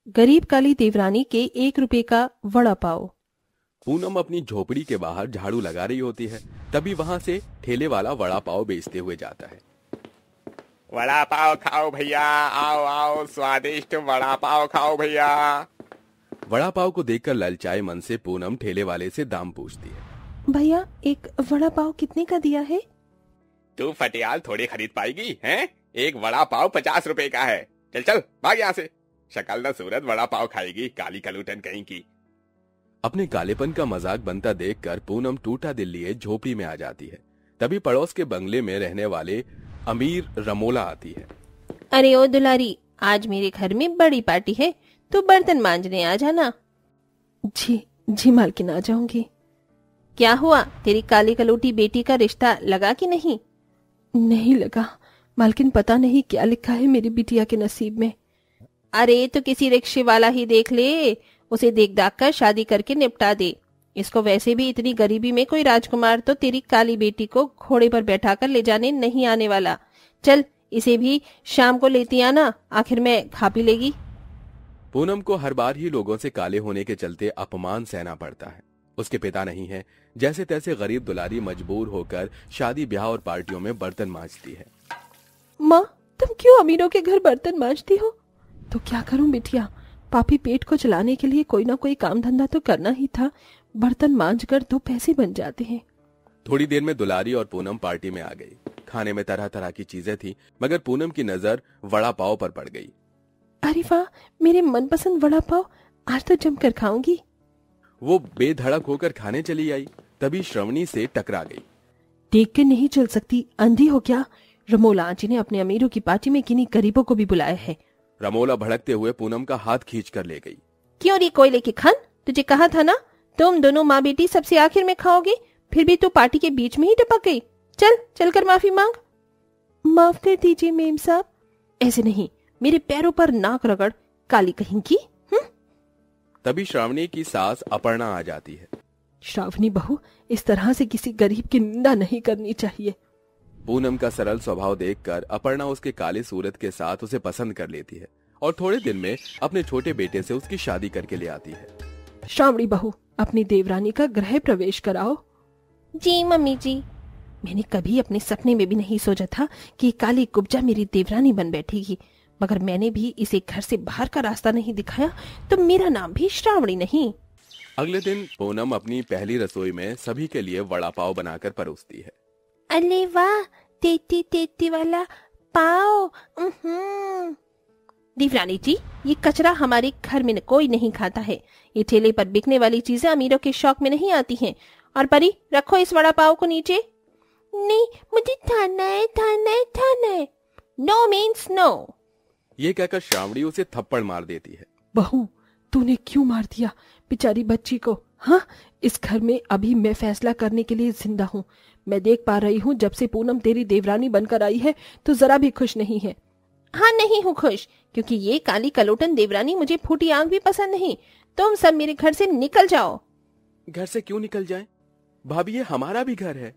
गरीब काली देवरानी के 1 रुपए का वड़ा पाव। पूनम अपनी झोपड़ी के बाहर झाड़ू लगा रही होती है। तभी वहां से ठेले वाला वड़ा पाव बेचते हुए जाता है। वड़ा पाव खाओ भैया, आओ आओ, स्वादिष्ट वड़ा पाव खाओ भैया। वड़ा पाव को देखकर ललचाए मन से पूनम ठेले वाले से दाम पूछती है। भैया, एक वड़ा पाव कितने का दिया है? तू फटियाल थोड़ी खरीद पाएगी हैं? एक वड़ा पाव 50 रुपए का है। चल चल भाग यहाँ से। शक्ल न सूरत वड़ा पाव खाएगी, काली कलूटन कहीं की। अपने कालेपन का मजाक बनता देखकर पूनम टूटा दिल लिए झोपड़ी में आ जाती है। तभी पड़ोस के बंगले में रहने वाले अमीर रमोला आती है। अरे ओ दुलारी, आज मेरे घर में बड़ी पार्टी है, तो बर्तन मांजने आ जाना। जी जी मालकिन, आ जाऊंगी। क्या हुआ, तेरी काली कलूटी बेटी का रिश्ता लगा कि नहीं? नहीं लगा मालकिन, पता नहीं क्या लिखा है मेरी बिटिया के नसीब में। अरे तो किसी रिक्शे वाला ही देख ले, उसे देख दाख कर शादी करके निपटा दे। इसको वैसे भी इतनी गरीबी में कोई राजकुमार तो तेरी काली बेटी को घोड़े पर बैठाकर ले जाने नहीं आने वाला। चल, इसे भी शाम को लेती आना, आखिर में खा पी लेगी। पूनम को हर बार ही लोगों से काले होने के चलते अपमान सहना पड़ता है। उसके पिता नहीं है, जैसे तैसे गरीब दुलारी मजबूर होकर शादी ब्याह और पार्टियों में बर्तन मांजती है। माँ, तुम क्यों अमीरों के घर बर्तन मांजती हो? तो क्या करूं बिटिया, पापी पेट को चलाने के लिए कोई ना कोई काम धंधा तो करना ही था। बर्तन मांज कर 2 पैसे बन जाते हैं। थोड़ी देर में दुलारी और पूनम पार्टी में आ गई। खाने में तरह तरह की चीजें थी, मगर पूनम की नजर वड़ा पाव पर पड़ गई। अरे वाह, मेरे मनपसंद वड़ा पाव, आज तो जमकर खाऊंगी। वो बेधड़क होकर खाने चली आई। तभी श्रवणी से टकरा गई। देख के नहीं चल सकती, अंधी हो क्या? रमोला आंटी ने अपने अमीरों की पार्टी में किन्हीं गरीबों को भी बुलाया है। रमोला भड़कते हुए पूनम का हाथ खींच कर ले गई। क्यों रे कोयले की खान, तुझे कहा था ना तुम दोनों माँ बेटी सबसे आखिर में खाओगे, फिर भी तू पार्टी के बीच में ही टपक गई। चल चलकर माफी मांग। माफ कर दीजिए मेम साहब। ऐसे नहीं, मेरे पैरों पर नाक रगड़, काली कहीं की। तभी श्रावणी की सास अपर्णा आ जाती है। श्रावणी बहू, इस तरह से किसी गरीब की निंदा नहीं करनी चाहिए। पूनम का सरल स्वभाव देखकर अपर्णा उसके काले सूरत के साथ उसे पसंद कर लेती है और थोड़े दिन में अपने छोटे बेटे से उसकी शादी करके ले आती है। श्रावणी बहू, अपनी देवरानी का गृह प्रवेश कराओ। जी मम्मी जी। मैंने कभी अपने सपने में भी नहीं सोचा था कि काली कुब्जा मेरी देवरानी बन बैठेगी, मगर मैंने भी इसे घर से बाहर का रास्ता नहीं दिखाया तो मेरा नाम भी श्रावणी नहीं। अगले दिन पूनम अपनी पहली रसोई में सभी के लिए वड़ा पाव बनाकर परोसती है। अरे वाह, तेती तेती वाला पाव। देवरानी जी, ये कचरा हमारे घर में कोई नहीं खाता है। ये ठेले पर बिकने वाली चीजें अमीरों के शौक में नहीं आती हैं। और परी, रखो इस वड़ा पाव को नीचे। नहीं, मुझे खाना है, खाना है, खाना है। No means no. ये कहकर श्रावणी उसे थप्पड़ मार देती है। बहू, तूने क्यों मार दिया बेचारी बच्ची को? हाँ, इस घर में अभी मैं फैसला करने के लिए जिंदा हूँ। मैं देख पा रही हूँ, जब से पूनम तेरी देवरानी बनकर आई है तो जरा भी खुश नहीं है। हाँ, नहीं हूँ खुश, क्योंकि ये काली कलोटन देवरानी मुझे फूटी आंख भी पसंद नहीं। तुम सब मेरे घर से निकल जाओ। घर से क्यों निकल जाएं? भाभी, ये हमारा भी घर है।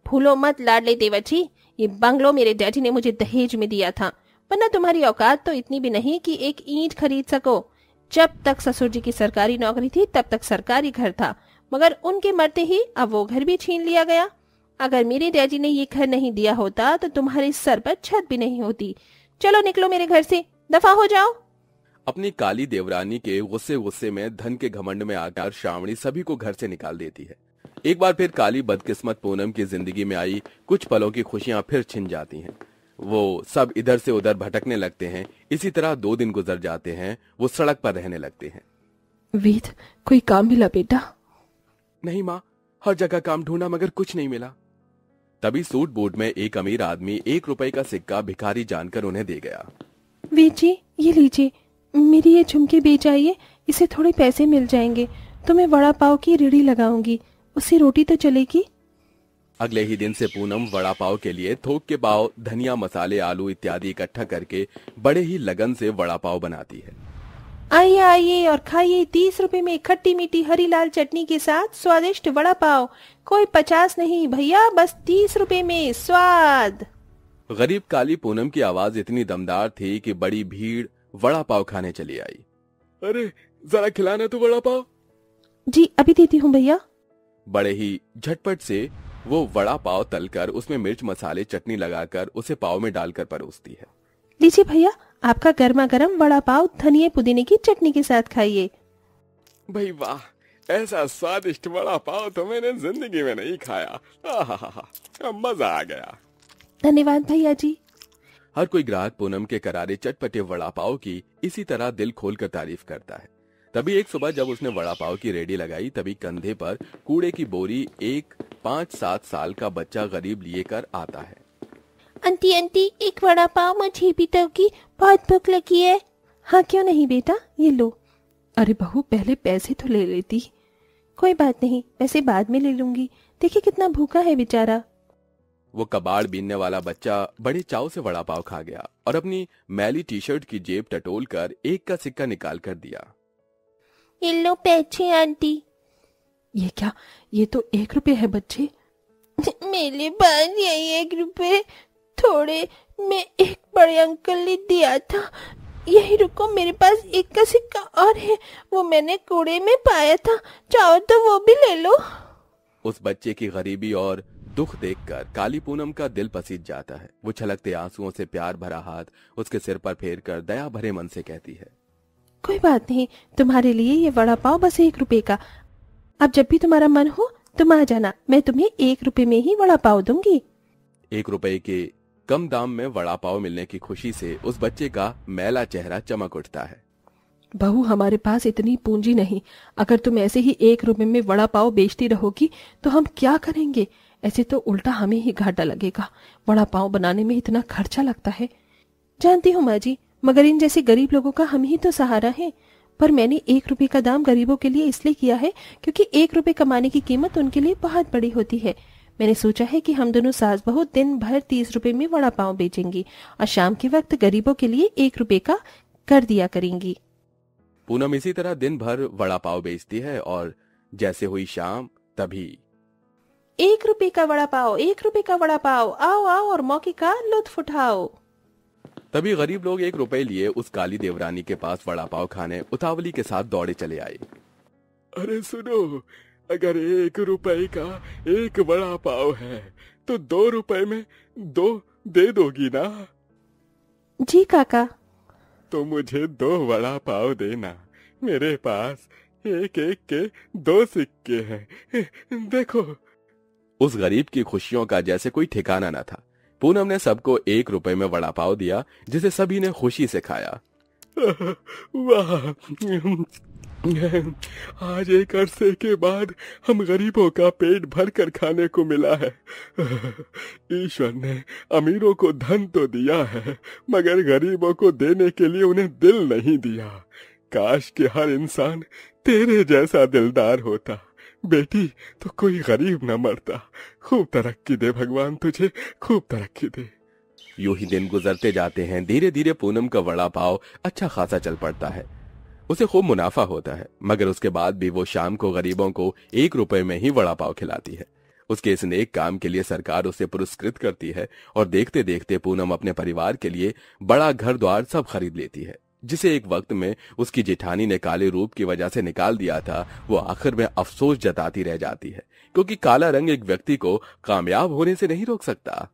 भूलो मत लाडले देवर जी, ये बंगलो मेरे डैडी ने मुझे दहेज में दिया था, वरना तुम्हारी औकात तो इतनी भी नहीं कि एक ईंट खरीद सको। जब तक ससुर जी की सरकारी नौकरी थी तब तक सरकारी घर था, मगर उनके मरते ही अब वो घर भी छीन लिया गया। अगर मेरे डैडी ने ये घर नहीं दिया होता तो तुम्हारे सर पर छत भी नहीं होती। चलो निकलो मेरे घर से, दफा हो जाओ। अपनी काली देवरानी के गुस्से गुस्से में धन के घमंड में आकर श्रावणी सभी को घर से निकाल देती है। एक बार फिर काली बदकिस्मत पूनम की जिंदगी में आई कुछ पलों की खुशियां फिर छिन जाती हैं। वो सब इधर से उधर भटकने लगते हैं। इसी तरह 2 दिन गुजर जाते हैं। वो सड़क पर रहने लगते हैं। वेद, कोई काम मिला बेटा? नहीं माँ, हर जगह काम ढूंढा मगर कुछ नहीं मिला। तभी सूट बूट में एक अमीर आदमी 1 रुपए का सिक्का भिखारी जानकर उन्हें दे गया। वेद जी, ये लीजिए, मेरी ये झुमके बेच आइए, इससे थोड़े पैसे मिल जाएंगे तो मैं वड़ा पाव की रेहड़ी लगाऊंगी, उससे रोटी तो चलेगी। अगले ही दिन से पूनम वड़ा पाव के लिए थोक के पाव, धनिया, मसाले, आलू इत्यादि इकट्ठा करके बड़े ही लगन से वड़ा पाव बनाती है। आइए आइए और खाइए 30 रुपए में खट्टी मीठी हरी लाल चटनी के साथ स्वादिष्ट वड़ा पाव। कोई 50 नहीं भैया, बस 30 रुपए में स्वाद। गरीब काली पूनम की आवाज इतनी दमदार थी कि बड़ी भीड़ वड़ा पाव खाने चली आई। अरे जरा खिलाना तो वड़ा पाव। जी अभी देती हूँ भैया। बड़े ही झटपट से वो वड़ा पाव तलकर उसमें मिर्च मसाले चटनी लगाकर उसे पाव में डालकर परोसती है। लीजिए भैया, आपका गर्मा गर्म वड़ा पाव धनिया पुदीने की चटनी के साथ खाइए। भाई वाह, ऐसा स्वादिष्ट वड़ा पाव तो मैंने जिंदगी में नहीं खाया। आहा, मजा आ गया। धन्यवाद भैया जी। हर कोई ग्राहक पूनम के करारे चटपटे वड़ा पाव की इसी तरह दिल खोलकर तारीफ करता है। तभी एक सुबह जब उसने वड़ा पाव की रेडी लगाई, तभी कंधे पर कूड़े की बोरी एक 5-7 साल का बच्चा गरीब लिए कर आता है। आंटी आंटी, एक वड़ा पाव मुझे भी दोगी, बहुत भूख लगी है। हाँ क्यों नहीं बेटा, ये लो। अरे बहू, पहले पैसे तो ले लेती। कोई बात नहीं, पैसे बाद में ले लूंगी। देखिए कितना भूखा है बेचारा। वो कबाड़ बीनने वाला बच्चा बड़े चाव से वड़ा पाव खा गया और अपनी मैली टी शर्ट की जेब टटोल कर 1 का सिक्का निकाल कर दिया। ये लो पैसे आंटी। ये क्या, ये तो 1 रुपए है बच्चे। मेरे पास यही 1 रुपए थोड़े मैं एक बड़े अंकल ने दिया था। यही रुको, मेरे पास 1 का सिक्का और है, वो मैंने कूड़े में पाया था, चाहो तो वो भी ले लो। उस बच्चे की गरीबी और दुख देखकर काली पूनम का दिल पसीज जाता है। वो छलकते आंसुओं से प्यार भरा हाथ उसके सिर पर फेर कर दया भरे मन से कहती है, कोई बात नहीं, तुम्हारे लिए ये वड़ा पाव बस 1 रुपए का। अब जब भी तुम्हारा मन हो तुम आ जाना, मैं तुम्हें 1 रुपए में ही वड़ा पाव दूंगी। 1 रुपए के कम दाम में वड़ा पाव मिलने की खुशी से उस बच्चे का मैला चेहरा चमक उठता है। बहू, हमारे पास इतनी पूंजी नहीं। अगर तुम ऐसे ही 1 रुपए में वड़ा पाव बेचती रहोगी तो हम क्या करेंगे? ऐसे तो उल्टा हमें ही घाटा लगेगा। वड़ा पाव बनाने में इतना खर्चा लगता है। जानती हूँ माँ जी, मगर इन जैसे गरीब लोगों का हम ही तो सहारा है। पर मैंने 1 रुपए का दाम गरीबों के लिए इसलिए किया है क्योंकि 1 रुपए कमाने की कीमत उनके लिए बहुत बड़ी होती है। मैंने सोचा है कि हम दोनों सास बहू दिन भर 30 रुपए में वड़ा पाव बेचेंगी और शाम के वक्त गरीबों के लिए 1 रुपए का कर दिया करेंगी। पूनम इसी तरह दिन भर वड़ा पाव बेचती है और जैसे हुई शाम तभी 1 रुपए का वड़ा पाव, 1 रुपए का वड़ा पाव, आओ आओ और मौके का लुत्फ उठाओ। तभी गरीब लोग 1 रुपए लिए उस काली देवरानी के पास वड़ा पाव खाने उतावली के साथ दौड़े चले आए। अरे सुनो, अगर 1 रुपए का 1 वड़ा पाव है तो 2 रुपए में 2 दे दोगी ना? जी काका। तो मुझे 2 वड़ा पाव देना। मेरे पास 1-1 के 2 सिक्के हैं, देखो। उस गरीब की खुशियों का जैसे कोई ठिकाना न था। पूनम ने सबको 1 रुपए में वड़ा पाव दिया, जिसे सभी ने खुशी से खाया। वाह, आज 1 अरसे के बाद हम गरीबों का पेट भर कर खाने को मिला है। ईश्वर ने अमीरों को धन तो दिया है, मगर गरीबों को देने के लिए उन्हें दिल नहीं दिया। काश कि हर इंसान तेरे जैसा दिलदार होता। बेटी, तो कोई गरीब न मरता। खूब तरक्की दे भगवान तुझे, खूब तरक्की दे। यूं ही दिन गुजरते जाते हैं। धीरे धीरे पूनम का वड़ा पाव अच्छा खासा चल पड़ता है। उसे खूब मुनाफा होता है, मगर उसके बाद भी वो शाम को गरीबों को 1 रुपए में ही वड़ा पाव खिलाती है। उसके इस नेक काम के लिए सरकार उसे पुरस्कृत करती है और देखते देखते पूनम अपने परिवार के लिए बड़ा घर द्वार सब खरीद लेती है। जिसे एक वक्त में उसकी जेठानी ने काले रूप की वजह से निकाल दिया था, वो आखिर में अफसोस जताती रह जाती है, क्योंकि काला रंग एक व्यक्ति को कामयाब होने से नहीं रोक सकता।